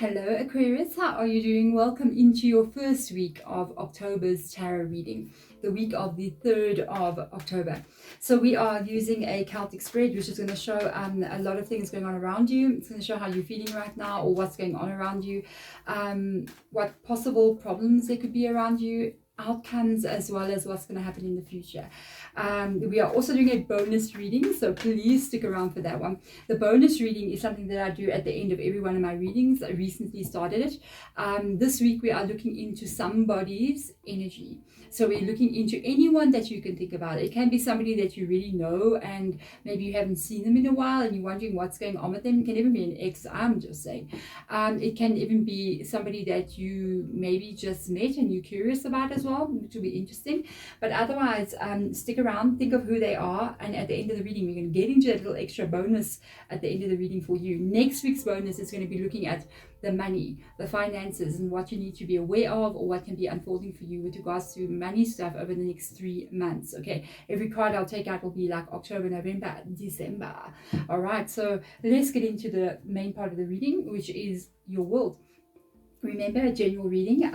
Hello Aquarius, how are you doing? Welcome into your first week of October's tarot reading, the week of the 3rd of October. So we are using a Celtic spread, which is going to show a lot of things going on around you. It's going to show how you're feeling right now or what's going on around you, what possible problems there could be around you, outcomes, as well as what's going to happen in the future. We are also doing a bonus reading, so please stick around for that one. The bonus reading is something that I do at the end of every one of my readings. I recently started it. This week we are looking into somebody's energy. So we're looking into anyone that you can think about. It can be somebody that you really know and maybe you haven't seen them in a while and you're wondering what's going on with them. It can even be an ex, I'm just saying. It can even be somebody that you maybe just met and you're curious about as well, which will be interesting. But otherwise, stick around, think of who they are, and at the end of the reading we're going to get into that little extra bonus at the end of the reading for you. Next week's bonus is going to be looking at the money, the finances, and what you need to be aware of or what can be unfolding for you with regards to money stuff over the next 3 months. Okay, every card I'll take out will be like October, November, December. All right, so let's get into the main part of the reading, which is your world. Remember, a general reading,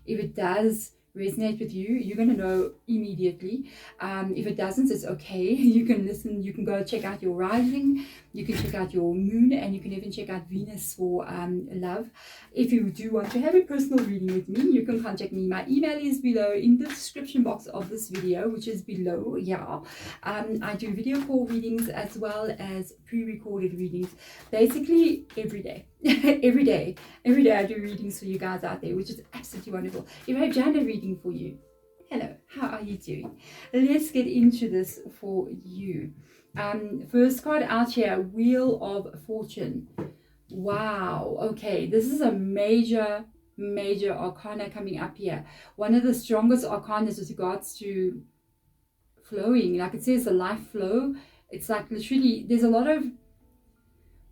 if it does resonate with you, you're going to know immediately. If it doesn't, it's okay. You can listen, you can go check out your rising, you can check out your moon, and you can even check out Venus for love. If you do want to have a personal reading with me, you can contact me. My email is below in the description box of this video, which is below. Yeah, I do video call readings as well as pre-recorded readings, basically every day. every day I do readings for you guys out there, which is absolutely wonderful. If I have Jana reading for you, hello, how are you doing? Let's get into this for you. First card out here, Wheel of Fortune. Wow, okay, this is a major arcana coming up here. One of the strongest arcanas with regards to flowing, like it says, the life flow. It's like literally there's a lot of,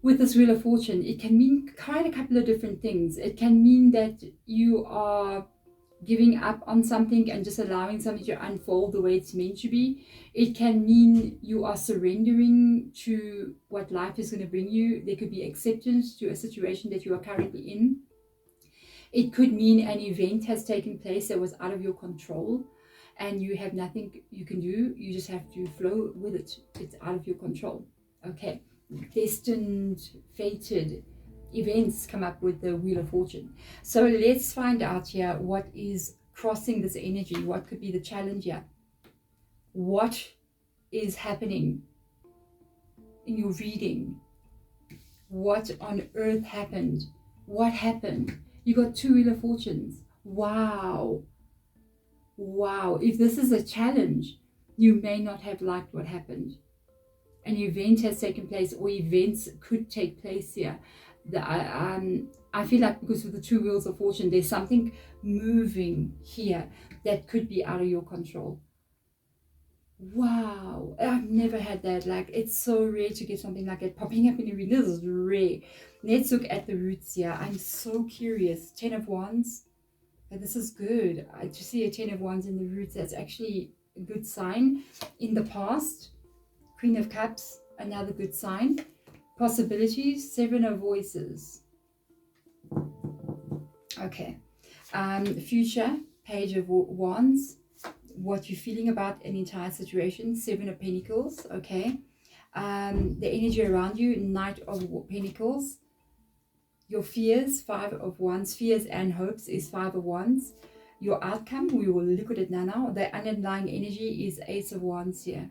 with this Wheel of Fortune, it can mean quite a couple of different things. It can mean that you are giving up on something and just allowing something to unfold the way it's meant to be. It can mean you are surrendering to what life is going to bring you. There could be acceptance to a situation that you are currently in. It could mean an event has taken place that was out of your control and you have nothing you can do. You just have to flow with it. It's out of your control. Okay. Destined, fated events come up with the Wheel of Fortune. So let's find out here what is crossing this energy. What could be the challenge here? What is happening in your reading? What on earth happened? What happened? You got 2 Wheel of Fortunes. Wow. If this is a challenge, you may not have liked what happened. An event has taken place, or events could take place here. I feel like because with the 2 Wheels of Fortune, there's something moving here that could be out of your control. Wow, I've never had that. Like, it's so rare to get something like that popping up in your reading. This is rare. Let's look at the roots here. I'm so curious. 10 of Wands. This is good. I just see a 10 of Wands in the roots. That's actually a good sign. In the past, Queen of Cups, another good sign. Possibilities, 7 of Voices. Okay. Future, Page of Wands. What you're feeling about an entire situation, 7 of Pentacles. Okay. The energy around you, Knight of Pentacles. Your fears, 5 of Wands. Fears and hopes is 5 of Wands. Your outcome, we will look at it now. The underlying energy is Ace of Wands here.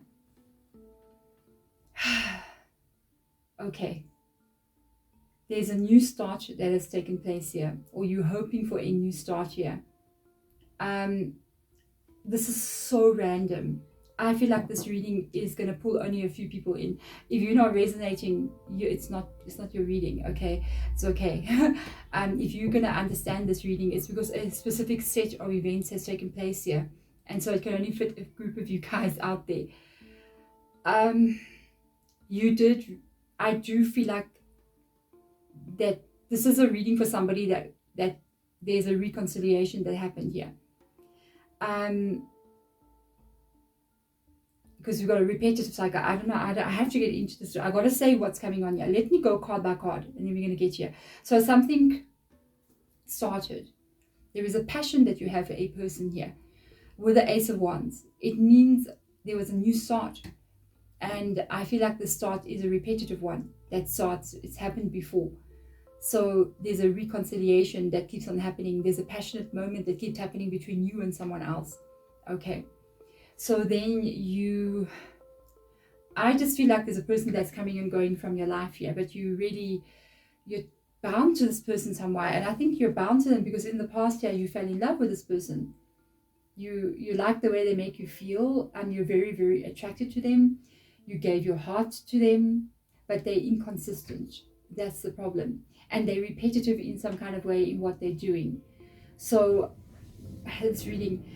Okay, there's a new start that has taken place here, or you're hoping for a new start here. This is so random. I feel like this reading is going to pull only a few people in. If you're not resonating, it's not your reading. Okay, it's okay. If you're going to understand this reading, it's because a specific set of events has taken place here, and so it can only fit a group of you guys out there. I do feel like that this is a reading for somebody that there's a reconciliation that happened here. Because we've got a repetitive cycle. I don't know. I have to get into this. I got to say what's coming on here. Let me go card by card, and then we're going to get here. So something started. There is a passion that you have for a person here. With the Ace of Wands, it means there was a new start. And I feel like the start is a repetitive one. That starts, it's happened before. So there's a reconciliation that keeps on happening. There's a passionate moment that keeps happening between you and someone else. Okay. So then I just feel like there's a person that's coming and going from your life here, but you're bound to this person somewhere. And I think you're bound to them because in the past year you fell in love with this person. You like the way they make you feel, and you're very, very attracted to them. You gave your heart to them, but they're inconsistent. That's the problem. And they're repetitive in some kind of way in what they're doing. So this reading,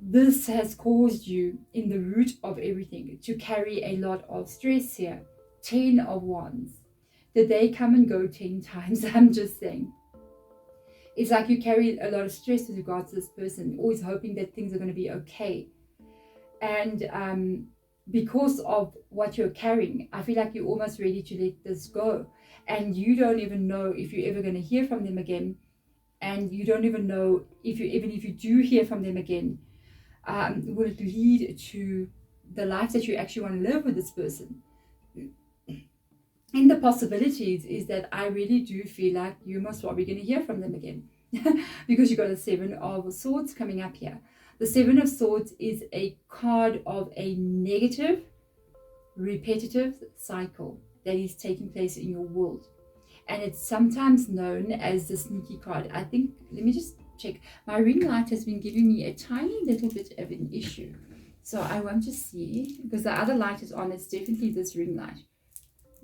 this has caused you, in the root of everything, to carry a lot of stress here. 10 of Wands. Did they come and go 10 times? I'm just saying. It's like you carry a lot of stress with regards to this person, always hoping that things are going to be okay. And because of what you're carrying, I feel like you're almost ready to let this go. And you don't even know if you're ever going to hear from them again. And you don't even know if you do hear from them again, will it lead to the life that you actually want to live with this person? And the possibilities is that I really do feel like you're most probably going to hear from them again because you got a 7 of Swords coming up here. The 7 of Swords is a card of a negative, repetitive cycle that is taking place in your world. And it's sometimes known as the sneaky card. I think, let me just check. My ring light has been giving me a tiny little bit of an issue. So I want to see, because the other light is on, it's definitely this ring light.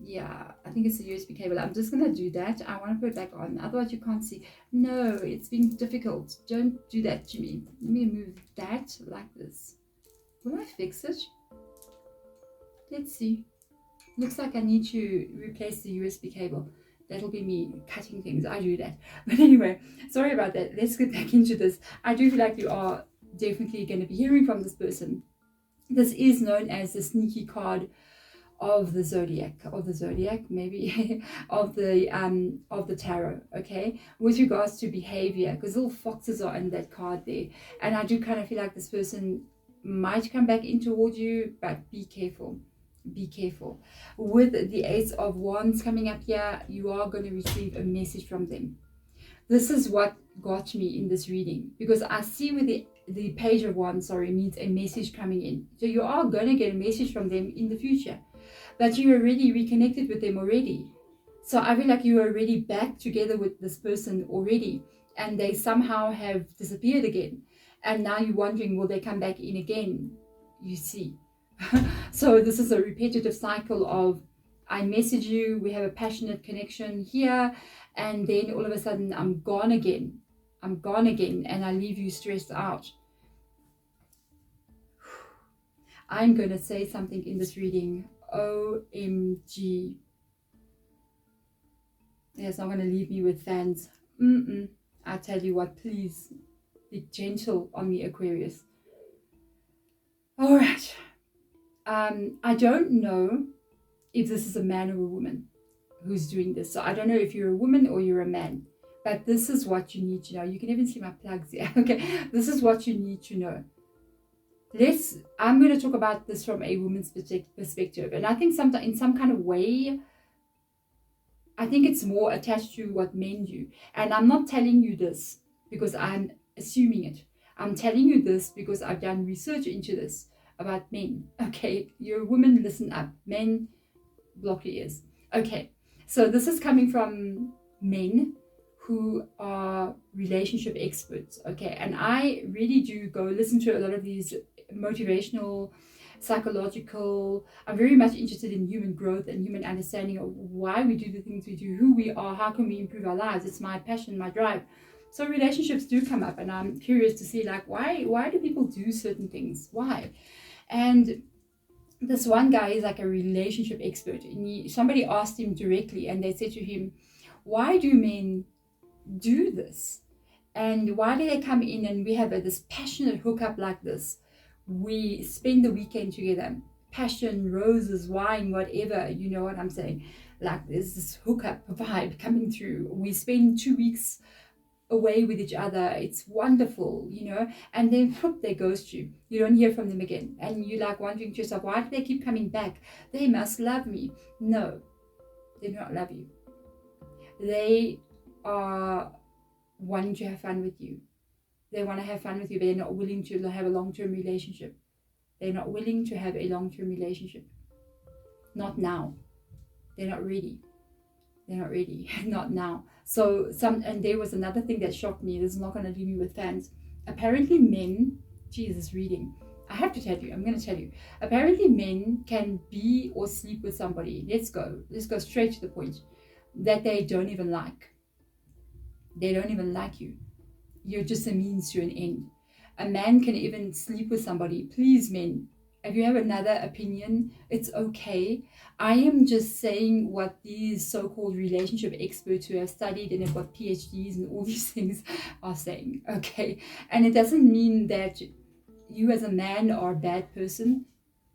Yeah, I think it's a USB cable. I'm just going to do that. I want to put it back on. Otherwise, you can't see. No, it's been difficult. Don't do that to me. Let me move that like this. Will I fix it? Let's see. Looks like I need to replace the USB cable. That'll be me cutting things. I do that. But anyway, sorry about that. Let's get back into this. I do feel like you are definitely going to be hearing from this person. This is known as the sneaky card of the zodiac, maybe of the tarot. Okay, with regards to behavior, because little foxes are in that card there, and I do kind of feel like this person might come back in towards you, but be careful. Be careful. With the Ace of Wands coming up here, you are going to receive a message from them. This is what got me in this reading, because I see with the Page of Wands, means a message coming in. So you are going to get a message from them in the future, but you're already reconnected with them already. So I feel like you're already back together with this person already, and they somehow have disappeared again. And now you're wondering, will they come back in again? You see. So this is a repetitive cycle of, I message you, we have a passionate connection here, and then all of a sudden I'm gone again, and I leave you stressed out. I'm going to say something in this reading. OMG. It's not going to leave me with fans. I tell you what, please be gentle on me, Aquarius. All right. I don't know if this is a man or a woman who's doing this. So I don't know if you're a woman or you're a man. But this is what you need to know. You can even see my plugs here. Okay, this is what you need to know. I'm going to talk about this from a woman's perspective. And I think sometimes in some kind of way, I think it's more attached to what men do. And I'm not telling you this because I'm assuming it. I'm telling you this because I've done research into this about men. Okay, you're a woman, listen up. Men, block your ears. Okay, so this is coming from men who are relationship experts. Okay, and I really do go listen to a lot of these motivational, psychological. I'm very much interested in human growth and human understanding of why we do the things we do, who we are, how can we improve our lives. It's my passion, my drive. So relationships do come up, and I'm curious to see, like, why do people do certain things? Why? And this one guy is like a relationship expert, and somebody asked him directly, and they said to him, why do men do this? And why do they come in and we have this passionate hookup like this? We spend the weekend together, passion, roses, wine, whatever, you know what I'm saying? Like there's this hookup vibe coming through. We spend 2 weeks away with each other, it's wonderful, you know, and then whoop, they ghost you. You don't hear from them again, and you're like wondering to yourself, why do they keep coming back? They must love me. No, they do not love you. They are wanting to have fun with you. They want to have fun with you, but they're not willing to have a long-term relationship. They're not willing to have a long-term relationship. Not now. They're not ready. They're not ready. Not now. So and there was another thing that shocked me. This is not going to leave me with fans. Apparently men, Jesus, reading. I have to tell you, I'm going to tell you. Apparently men can be or sleep with somebody. Let's go straight to the point. That they don't even like. They don't even like you. You're just a means to an end. A man can even sleep with somebody. Please, men, if you have another opinion, it's okay. I am just saying what these so-called relationship experts who have studied and have got PhDs and all these things are saying, okay? And it doesn't mean that you as a man are a bad person.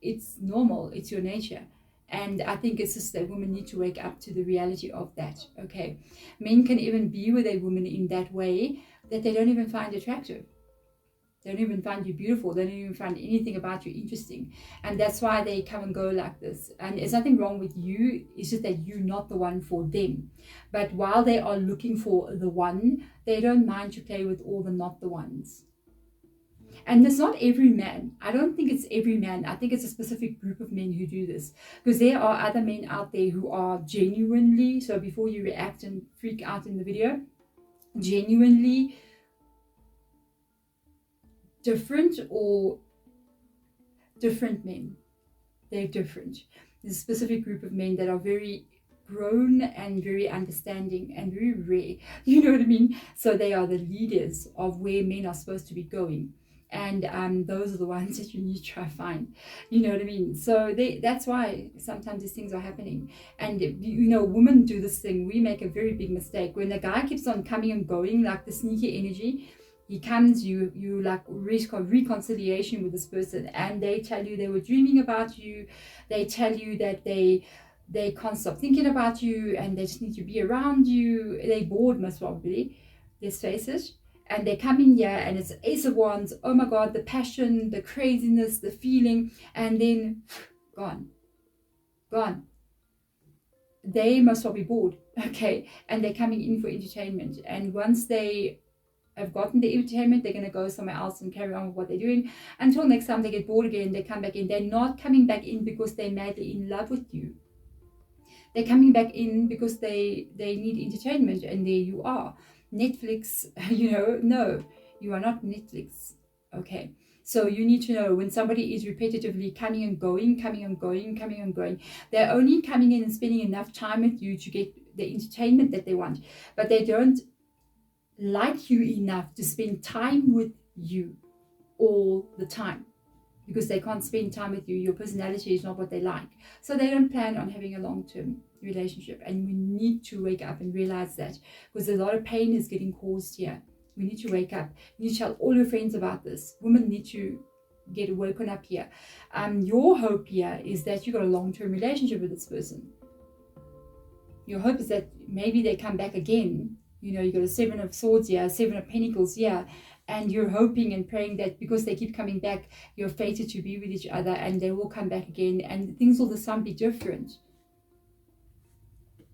It's normal. It's your nature. And I think it's just that women need to wake up to the reality of that, okay? Men can even be with a woman in that way that they don't even find attractive. They don't even find you beautiful. They don't even find anything about you interesting. And that's why they come and go like this. And there's nothing wrong with you. It's just that you're not the one for them. But while they are looking for the one, they don't mind to play with all the not the ones. And it's not every man. I don't think it's every man. I think it's a specific group of men who do this. Because there are other men out there who are genuinely, so before you react and freak out in the video, genuinely different or different men. They're different. There's a specific group of men that are very grown and very understanding and very rare. You know what I mean? So they are the leaders of where men are supposed to be going. And those are the ones that you need to try to find. You know what I mean? So that's why sometimes these things are happening. And, you know, women do this thing. We make a very big mistake. When a guy keeps on coming and going, like the sneaky energy, he comes, you like reconciliation with this person, and they tell you they were dreaming about you. They tell you that they can't stop thinking about you and they just need to be around you. They're bored, most probably. Let's face it. And they come in here and it's Ace of Wands. Oh my God, the passion, the craziness, the feeling, and then gone. They must well be bored, okay? And they're coming in for entertainment. And once they have gotten the entertainment, they're going to go somewhere else and carry on with what they're doing until next time they get bored again. They come back in. They're not coming back in because they're madly in love with you. They're coming back in because they need entertainment, and there you are. Netflix, you know, no, you are not Netflix, okay? So you need to know when somebody is repetitively coming and going, they're only coming in and spending enough time with you to get the entertainment that they want, but they don't like you enough to spend time with you all the time, because they can't spend time with you. Your personality is not what they like. So they don't plan on having a long-term relationship. And we need to wake up and realize that, because a lot of pain is getting caused here. We need to wake up. You need to tell all your friends about this. Women need to get woken up here. Your hope here is that you got a long-term relationship with this person. Your hope is that maybe they come back again. You know, you got a 7 of Swords here, 7 of Pentacles here. And you're hoping and praying that because they keep coming back, you're fated to be with each other and they will come back again and things will this time be different.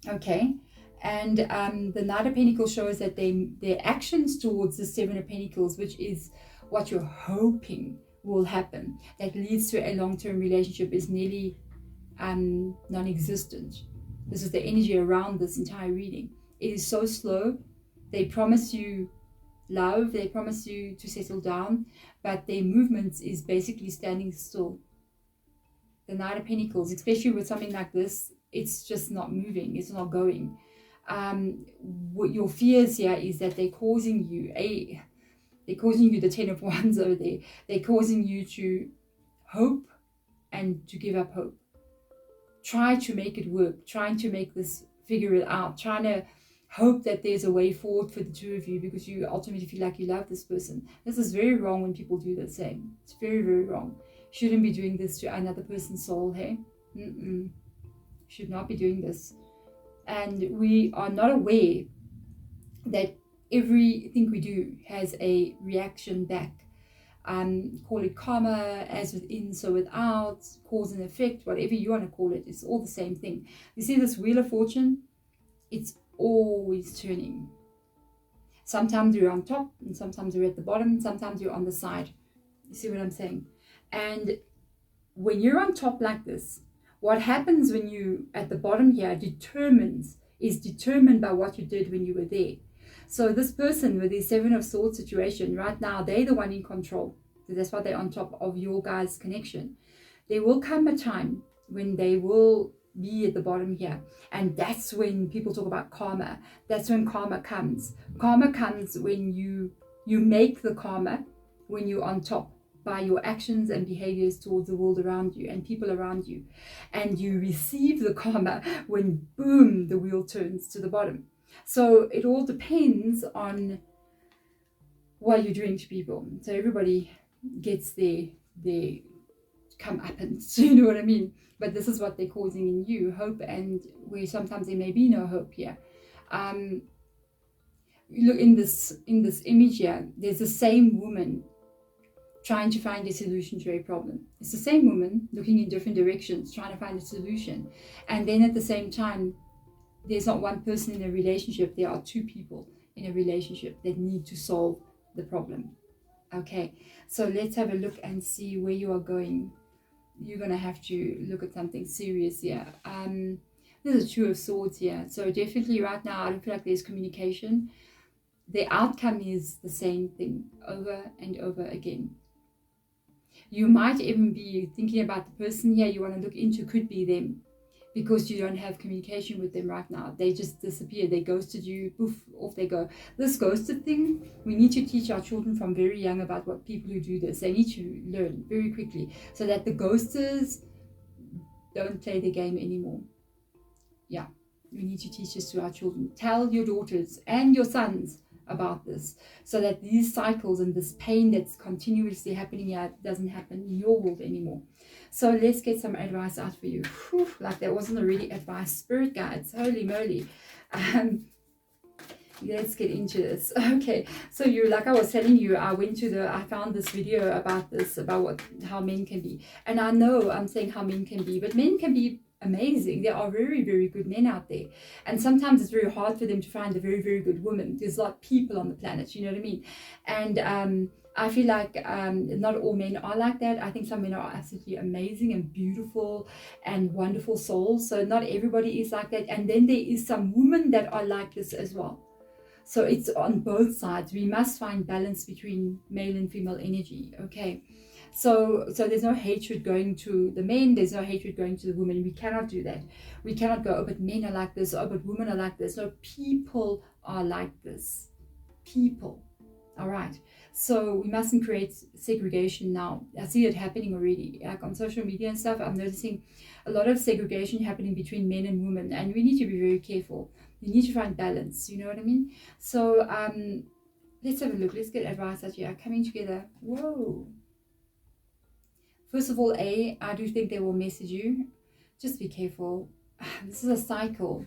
Okay. And the Knight of Pentacles shows that their actions towards the 7 of Pentacles, which is what you're hoping will happen, that leads to a long-term relationship, is nearly non-existent. This is the energy around this entire reading. It is so slow. They promise you love, they promise you to settle down, but their movements is basically standing still. The Knight of Pentacles, especially with something like this, it's just not moving, it's not going. What your fears here is that they're causing you the 10 of Wands over there. They're causing you to hope and to give up hope. Try to make it work, trying to make this, figure it out, trying to hope that there's a way forward for the two of you, because you ultimately feel like you love this person. This is very wrong when people do the same. It's very, very wrong. Shouldn't be doing this to another person's soul, hey? Should not be doing this. And we are not aware that everything we do has a reaction back. Call it karma, as within, so without, cause and effect, whatever you want to call it, it's all the same thing. You see this wheel of fortune, it's always turning. Sometimes you're on top, and sometimes you're at the bottom, sometimes you're on the side. You see what I'm saying? And when you're on top like this, what happens when you at the bottom here is determined by what you did when you were there. So this person with the Seven of Swords situation right now, they're the one in control. So that's why they're on top of your guys' connection. There will come a time when they will be at the bottom here, and that's when people talk about karma. That's when karma comes. Karma comes when you make the karma when you're on top, by your actions and behaviors towards the world around you and people around you, and you receive the karma when, boom, the wheel turns to the bottom. So it all depends on what you're doing to people. So everybody gets their comeuppance, you know what I mean? But this is what they're causing in you, hope, and where sometimes there may be no hope here. Look in this image here, there's the same woman trying to find a solution to a problem. It's the same woman looking in different directions, trying to find a solution. And then at the same time, there's not one person in a relationship, there are two people in a relationship that need to solve the problem. Okay, so let's have a look and see where you are going. You're going to have to look at something serious here. There's a Two of Swords here. So definitely right now, I don't feel like there's communication. The outcome is the same thing over and over again. You might even be thinking about the person here you want to look into, could be them, because you don't have communication with them right now. They just disappear. They ghosted you, poof, off they go. This ghosted thing, we need to teach our children from very young about what people who do this. They need to learn very quickly so that the ghosters don't play the game anymore. Yeah, we need to teach this to our children. Tell your daughters and your sons about this, so that these cycles and this pain that's continuously happening here doesn't happen in your world anymore. So let's get some advice out for you. Whew, like that wasn't already advice, spirit guides, holy moly. Let's get into this. Okay, so you, like I was telling you, I found this video about this, about how men can be, and I know I'm saying how men can be, but men can be amazing. There are very, very good men out there, and sometimes it's very hard for them to find a very, very good woman. There's a lot of people on the planet, you know what I mean? And I feel like not all men are like that. I think some men are absolutely amazing and beautiful and wonderful souls, so not everybody is like that. And then there is some women that are like this as well. So it's on both sides. We must find balance between male and female energy. Okay, so there's no hatred going to the men, there's no hatred going to the women. We cannot do that. We cannot go, oh, but men are like this, oh, but women are like this. No, people are like this. People. All right. So we mustn't create segregation now. I see it happening already. Like on social media and stuff, I'm noticing a lot of segregation happening between men and women, and we need to be very careful. You need to find balance, you know what I mean? So let's have a look. Let's get advice out here. Coming together. Whoa. First of all, I do think they will message you. Just be careful. This is a cycle.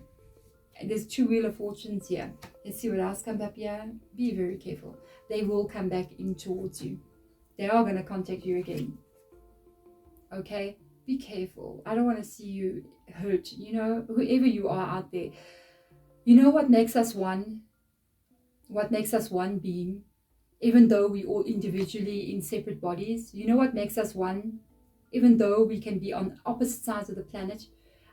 There's two Wheel of Fortunes here. Let's see what else comes up here. Be very careful. They will come back in towards you. They are going to contact you again. Okay? Be careful. I don't want to see you hurt. You know, whoever you are out there. You know what makes us one? What makes us one being? Even though we all individually in separate bodies. You know what makes us one? Even though we can be on opposite sides of the planet.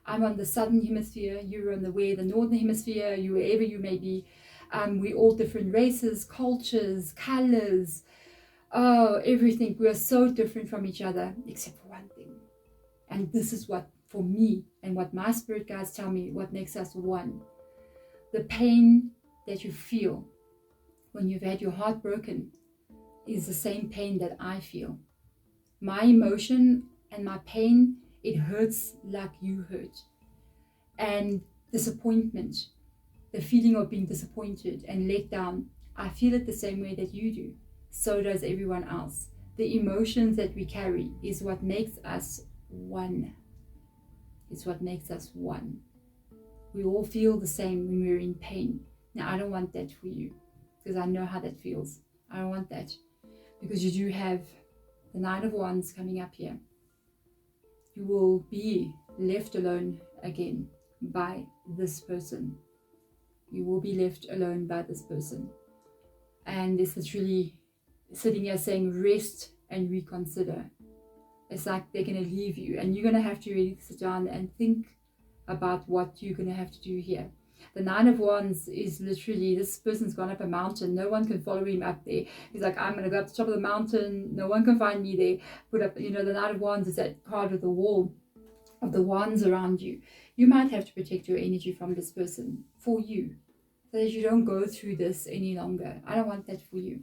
I'm on the southern hemisphere, you're on the northern hemisphere, you wherever you may be. We're all different races, cultures, colors, everything. We are so different from each other, except for one thing. And this is what, for me, and what my spirit guides tell me, what makes us one. The pain that you feel when you've had your heart broken is the same pain that I feel. My emotion and my pain, it hurts like you hurt. And disappointment, the feeling of being disappointed and let down, I feel it the same way that you do. So does everyone else. The emotions that we carry is what makes us one. It's what makes us one. We all feel the same when we're in pain. Now, I don't want that for you. because I know how that feels. I don't want that, because you do have the Nine of Wands coming up here. You will be left alone again by this person. You will be left alone by this person. And this is really sitting here saying rest and reconsider. It's like they're going to leave you, and you're going to have to really sit down and think about what you're going to have to do here. The Nine of Wands is literally, this person's gone up a mountain. No one can follow him up there. He's like, I'm going to go up the top of the mountain. No one can find me there. Put up, you know, the Nine of Wands is that card of the wall of the wands around you. You might have to protect your energy from this person for you, so that you don't go through this any longer. I don't want that for you.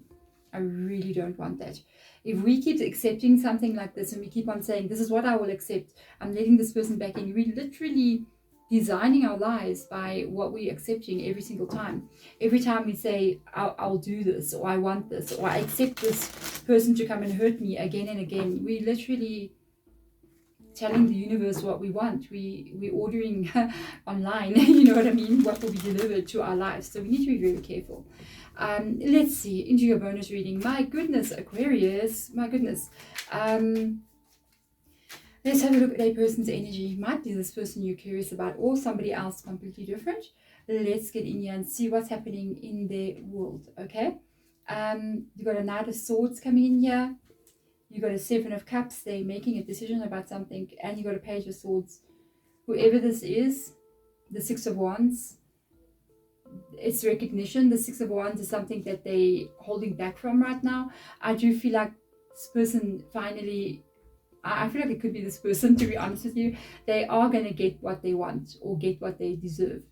I really don't want that. If we keep accepting something like this and we keep on saying, this is what I will accept, I'm letting this person back in, we're literally designing our lives by what we're accepting every single time. Every time we say, I'll do this, or I want this, or I accept this person to come and hurt me again and again, we're literally telling the universe what we want. We're ordering online, you know what I mean, what will be delivered to our lives. So we need to be very careful. Let's see, into your bonus reading. My goodness, Aquarius, my goodness. Let's have a look at a person's energy. Might be this person you're curious about, or somebody else completely different. Let's get in here and see what's happening in their world, okay? You've got a Knight of Swords coming in here. You've got a Seven of Cups. They're making a decision about something. And you've got a Page of Swords. Whoever this is, the Six of Wands, it's recognition. The Six of Wands is something that they're holding back from right now. I do feel like this person finally, I feel like it could be this person, to be honest with you. They are going to get what they want, or get what they deserve.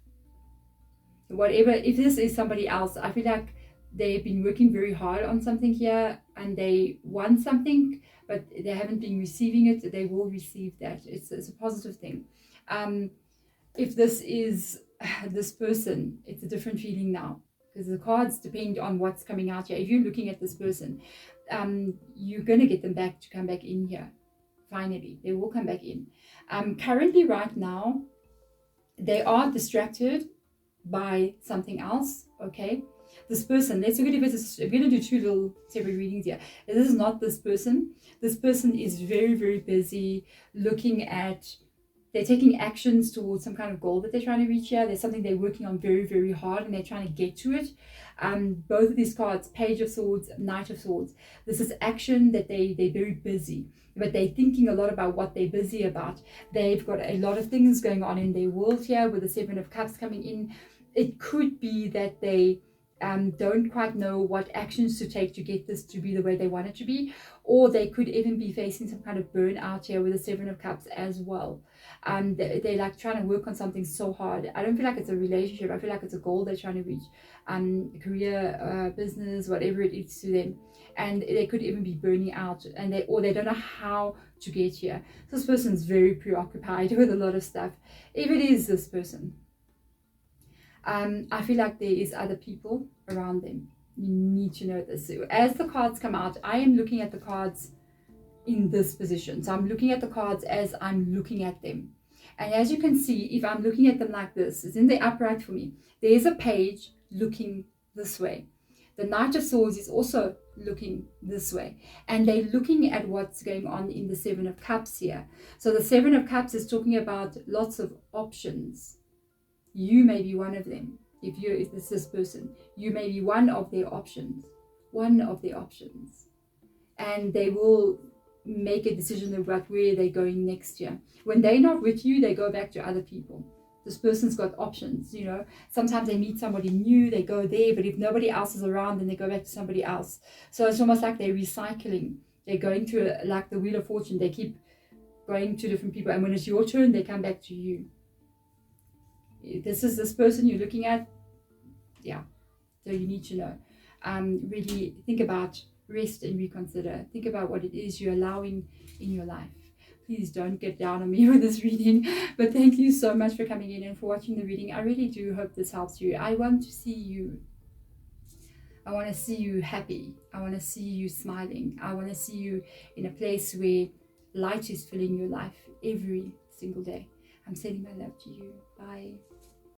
Whatever, if this is somebody else, I feel like they've been working very hard on something here and they want something, but they haven't been receiving it. They will receive that. It's a positive thing. If this is this person, it's a different feeling now, because the cards depend on what's coming out here. If you're looking at this person, you're going to get them back to come back in here. Finally, they will come back in. Currently, right now, they are distracted by something else, okay? This person, let's look at if it's, we're going to do two little separate readings here. This is not this person. This person is very, very busy looking at, they're taking actions towards some kind of goal that they're trying to reach here. There's something they're working on very, very hard and they're trying to get to it. Both of these cards, Page of Swords, Knight of Swords. This is action that they're very busy, but they're thinking a lot about what they're busy about. They've got a lot of things going on in their world here with the Seven of Cups coming in. It could be that they don't quite know what actions to take to get this to be the way they want it to be, or they could even be facing some kind of burnout here with the Seven of Cups as well. They're like trying to work on something so hard. I don't feel like it's a relationship. I feel like it's a goal they're trying to reach, career, business, whatever it is to them, and they could even be burning out, and they don't know how to get here. So this person's very preoccupied with a lot of stuff. If it is this person, I feel like there is other people around them. You need to know this. So as the cards come out, I am looking at the cards in this position. So I'm looking at the cards as I'm looking at them. And as you can see, if I'm looking at them like this, it's in the upright for me. There's a page looking this way. The Knight of Swords is also looking this way. And they're looking at what's going on in the Seven of Cups here. So the Seven of Cups is talking about lots of options. You may be one of them. If this is this person, you may be one of their options. And they will make a decision about where they're going next year. When they're not with you, they go back to other people. This person's got options, you know. Sometimes they meet somebody new, they go there, but if nobody else is around, then they go back to somebody else. So it's almost like they're recycling. They're going to like the Wheel of Fortune. They keep going to different people, and when it's your turn, they come back to you. This is this person you're looking at. Yeah, so you need to know. Really think about, rest and reconsider. Think about what it is you're allowing in your life. Please don't get down on me with this reading, but thank you so much for coming in and for watching the reading. I really do hope this helps you. I want to see you. I want to see you happy. I want to see you smiling. I want to see you in a place where light is filling your life every single day. I'm sending my love to you. Bye.